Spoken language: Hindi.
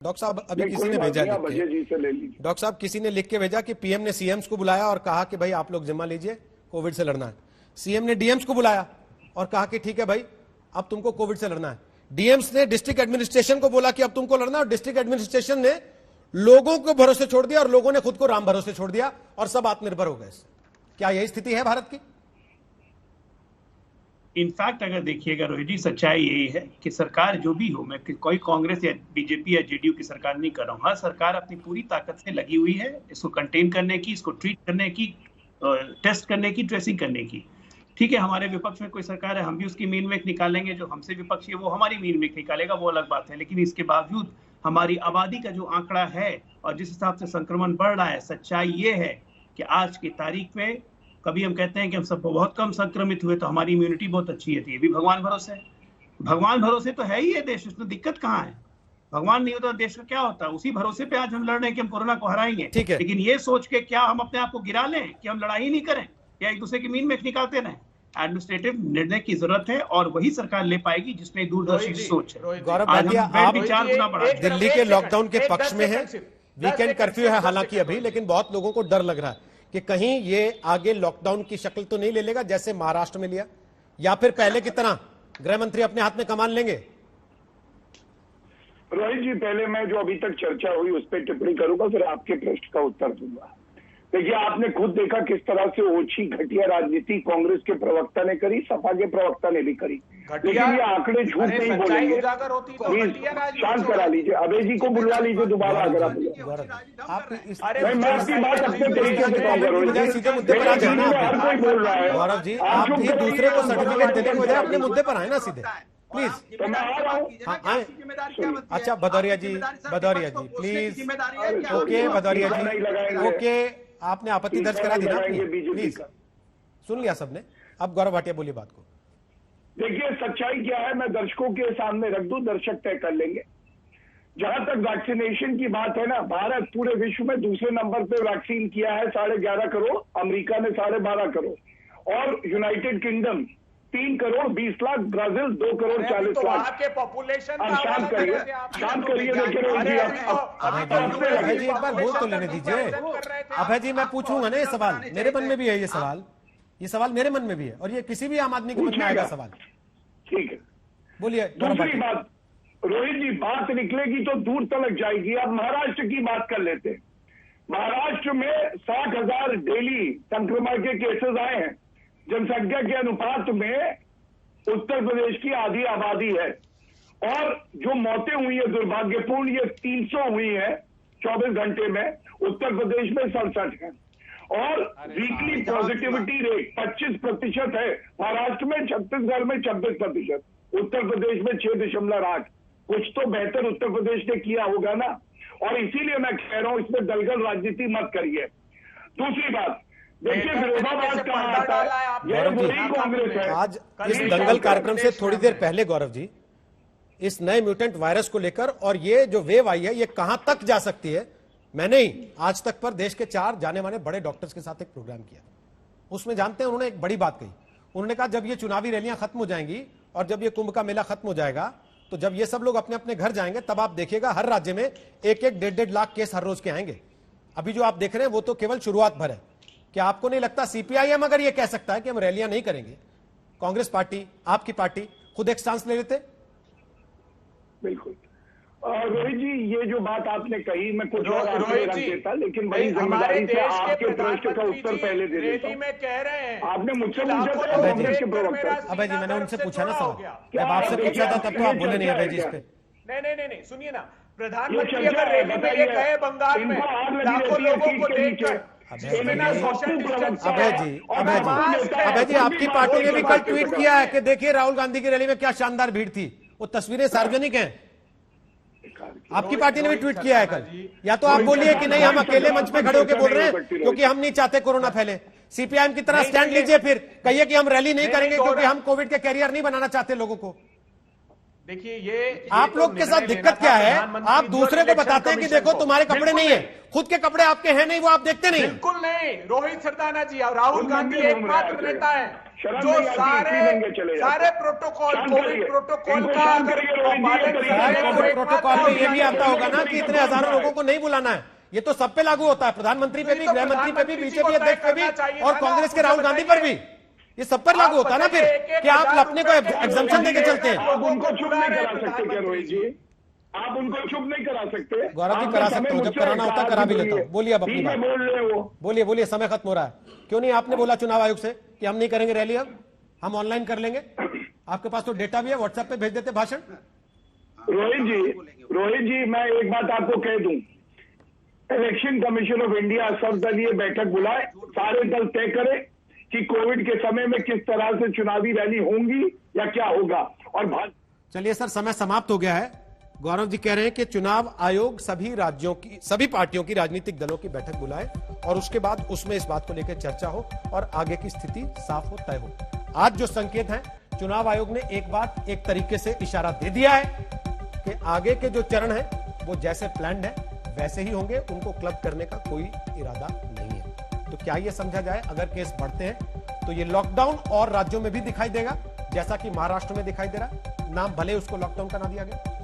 डॉक्टर साहब अभी किसी ने भेजा डॉक्टर साहब किसी ने लिख के भेजा कि पीएम ने सीएम्स को बुलाया और कहा कि भाई आप लोग जिम्मा लीजिए, कोविड से लड़ना है। सीएम ने डीएम्स को बुलाया और कहा कि ठीक है भाई अब तुमको कोविड से लड़ना है। डीएम्स ने डिस्ट्रिक्ट एडमिनिस्ट्रेशन को बोला कि अब तुमको लड़ना है और डिस्ट्रिक्ट एडमिनिस्ट्रेशन ने लोगों को भरोसे छोड़ दिया और लोगों ने खुद को राम भरोसे छोड़ दिया और सब आत्मनिर्भर हो गए। क्या यही स्थिति है भारत की? इनफैक्ट अगर देखिएगा रोहित जी, सच्चाई यही है कि सरकार जो भी हो, मैं कोई कांग्रेस या बीजेपी या जेडीयू की सरकार नहीं कर रहा हूं, हर सरकार अपनी पूरी ताकत से लगी हुई है इसको कंटेन करने की, इसको ट्रीट करने की, टेस्ट करने की, ट्रेसिंग करने की। ठीक है, हमारे विपक्ष में कोई सरकार है, हम भी उसकी मीन मेक निकालेंगे, जो हमसे विपक्षी है वो हमारी मीन मेक निकालेगा, वो अलग बात है। लेकिन इसके बावजूद हमारी आबादी का जो आंकड़ा है और जिस हिसाब से संक्रमण बढ़ रहा है, सच्चाई ये है कि आज की तारीख में कभी हम कहते हैं कि हम सब बहुत कम संक्रमित हुए तो हमारी इम्यूनिटी बहुत अच्छी है, ये भी भगवान भरोसे है। भगवान भरोसे तो है ही है देश, उसमें दिक्कत कहाँ है? भगवान नहीं होता देश का क्या होता? उसी भरोसे पे आज हम लड़ रहे हैं कि हम कोरोना को हराएंगे। लेकिन ये सोच के क्या हम अपने आप को गिरा लें कि हम लड़ाई नहीं करें या एक दूसरे की मीन में निकालते रहें? एडमिनिस्ट्रेटिव निर्णय की जरूरत है और वही सरकार ले पाएगी जिसमें दूरदर्शी सोच है। गौरव भाटिया, आप दिल्ली के लॉकडाउन के पक्ष में है, वीकेंड कर्फ्यू है हालांकि अभी, लेकिन बहुत लोगों को डर लग रहा है कि कहीं ये आगे लॉकडाउन की शक्ल तो नहीं ले लेगा जैसे महाराष्ट्र में लिया, या फिर पहले की तरह गृह मंत्री अपने हाथ में कमान लेंगे। रोहित जी, पहले मैं जो अभी तक चर्चा हुई उस पर टिप्पणी करूंगा, फिर आपके प्रश्न का उत्तर दूंगा। देखिए, आपने खुद देखा किस तरह से ओछी घटिया राजनीति कांग्रेस के प्रवक्ता ने करी, सपा के प्रवक्ता ने भी करी। लेकिन ये आंकड़े झूठ नहीं बोलेंगे। शांत करा लीजिए, अभय जी को बुलवा लीजिए दोबारा अगर आप। मैं आपकी बात अपने तरीके से कहूंगा। सीधे मुद्दे पर आ जाना, हर कोई बोल रहा है। गौरव जी, आप भी दूसरे को सर्टिफिकेट देने के बजाय अपने मुद्दे पर आए ना सीधे, प्लीज। तो मैं आ रहा हूँ। अच्छा Bhadauria ji please. Okay Bhadauria ji, okay, आपने आपत्ति दर्ज करा दी ना, प्लीज सुन लिया सबने। अब गौरव भाटिया बोलिए बात को। देखिए, सच्चाई क्या है मैं दर्शकों के सामने रख दूं, दर्शक तय कर लेंगे। जहां तक वैक्सीनेशन की बात है ना, भारत पूरे विश्व में दूसरे नंबर पे वैक्सीन किया है, 11.5 करोड़, अमेरिका ने 12.5 करोड़ और United kingdom 3 crore 20 lakh, Brazil 2 crore 40 lakh. आपके पॉपुलेशन अब शांत करिए। देखिए अभय जी, एक बार बोल तो लेने दीजिए। अभय जी, मैं पूछूंगा ना, ये सवाल मेरे मन में भी है, ये सवाल मेरे मन में भी है और ये किसी भी आम आदमी के मन में आएगा सवाल। ठीक है, बोलिए। दूसरी बात रोहित जी, बात निकलेगी तो दूर तक जाएगी। अब महाराष्ट्र की बात कर लेते हैं। महाराष्ट्र में 60,000 डेली संक्रमण के केसेस आए हैं। जनसंख्या के अनुपात में उत्तर प्रदेश की आधी आबादी है और जो मौतें हुई है दुर्भाग्यपूर्ण, ये 300 हुई है 24 घंटे में। उत्तर प्रदेश में 67 है और वीकली पॉजिटिविटी रेट 25% है। महाराष्ट्र में, छत्तीसगढ़ में 26%, उत्तर प्रदेश में 6.8। कुछ तो बेहतर उत्तर प्रदेश ने किया होगा ना, और इसीलिए मैं कह रहा हूं इसमें दलगल राजनीति मत करिए। दूसरी बात, देखिए विरोधाभास कहां आता है, यह वही कांग्रेस है। आज इस दंगल कार्यक्रम से थोड़ी देर पहले गौरव जी, इस नए म्यूटेंट वायरस को लेकर और ये जो वेव आई है ये कहां तक जा सकती है, मैंने ही आज तक पर देश के 4 जाने माने बड़े डॉक्टर्स के साथ एक प्रोग्राम किया। उसमें जानते हैं उन्होंने एक बड़ी बात कही। उन्होंने कहा जब ये चुनावी रैलियां खत्म हो जाएंगी और जब ये कुंभ का मेला खत्म हो जाएगा, तो जब ये सब लोग अपने अपने घर जाएंगे तब आप देखिएगा हर राज्य में 1-1, 1.5 लाख केस हर रोज के आएंगे। अभी जो आप देख रहे हैं वो तो केवल शुरुआत भर है। क्या आपको नहीं लगता सीपीआईएम अगर ये कह सकता है कि हम रैलियां नहीं करेंगे, कांग्रेस पार्टी, आपकी पार्टी खुद एक स्टांस ले लेते? बिल्कुल रोहित जी, ये जो बात आपने कही मैं कुछ और आगे रख देता, लेकिन बड़ी जिम्मेदारी से आपके प्रश्न का उत्तर पहले दे देता हूं। में कह रहे हैं आपने मुझसे पूछा था कांग्रेस के प्रवक्ता। अभय जी, मैंने उनसे पूछा ना सवाल, जब आपसे पूछा था तब तो आप बोले नहीं अभय जी इस पे। नहीं, सुनिए ना, प्रधानमंत्री अगर रैली में ये कहे बंगाल में लाखों लोगों को देखकर, अभय जी आपकी पार्टी ने भी कल ट्वीट किया है कि देखिए राहुल गांधी की रैली में क्या शानदार भीड़ थी, वो तस्वीरें सार्वजनिक हैं। आपकी पार्टी ने भी ट्वीट किया है कल। या तो आप बोलिए कि नहीं हम अकेले मंच पे खड़े होकर बोल रहे हैं क्योंकि हम नहीं चाहते कोरोना फैले, सीपीआईएम की तरह स्टैंड लीजिए, फिर कहिए कि हम रैली नहीं करेंगे क्योंकि हम कोविड के कैरियर नहीं बनाना चाहते लोगों को। देखिए, ये आप लोग के साथ दिक्कत क्या है, आप दूसरे को बताते हैं कि देखो तुम्हारे कपड़े नहीं है, खुद के कपड़े आपके हैं नहीं, वो आप देखते नहीं। बिल्कुल नहीं रोहित सरदाना जी, और राहुल गांधी एकमात्र नेता है शर्म जो नहीं आती, सारे प्रोटोकॉल, कोविड प्रोटोकॉल का प्रोटोकॉल में ये भी आता होगा ना कि इतने हजारों लोगों को नहीं बुलाना है। ये तो सब पे लागू होता है, प्रधानमंत्री पे भी, गृह मंत्री पे भी, बीजेपी अध्यक्ष पे भी, और कांग्रेस के राहुल गांधी पर भी। ये सब पर लागू होता है ना फिर, कि आप अपने को एग्जम्पशन देके चलते हैं। आप उनको चुप नहीं करा सकते क्या रोहित जी? आप उनको चुप नहीं करा सकते? गौरव जी करा सकते हो, जब कराना होता है करा भी लेता हूँ। बोलिए अब अपनी बात, बोल रहे हो, बोलिए, समय खत्म हो रहा है। क्यों नहीं आपने बोला चुनाव आयोग से कि हम नहीं करेंगे रैली, अब हम ऑनलाइन कर लेंगे? आपके पास तो डेटा भी है, व्हाट्सएप पे भेज देते भाषण। रोहित जी मैं एक बात आपको कह दूं, इलेक्शन कमीशन ऑफ इंडिया सर्वदलीय बैठक बुलाए, सारे दल तय करे कि कोविड के समय में किस तरह से चुनावी रैली होंगी या क्या होगा। और चलिए सर, समय समाप्त हो गया है। गौरव जी कह रहे हैं कि चुनाव आयोग सभी राज्यों की, सभी पार्टियों की, राजनीतिक दलों की बैठक बुलाए और उसके बाद उसमें इस बात को लेकर चर्चा हो और आगे की स्थिति साफ हो, तय हो। आज जो संकेत है, चुनाव आयोग ने एक बात एक तरीके से इशारा दे दिया है कि आगे के जो चरण है वो जैसे प्लान्ड है वैसे ही होंगे, उनको क्लब करने का कोई इरादा नहीं है। तो क्या ये समझा जाए, अगर केस बढ़ते हैं तो ये लॉकडाउन और राज्यों में भी दिखाई देगा, जैसा कि महाराष्ट्र में दिखाई दे रहा है, नाम भले उसको लॉकडाउन का ना दिया गया।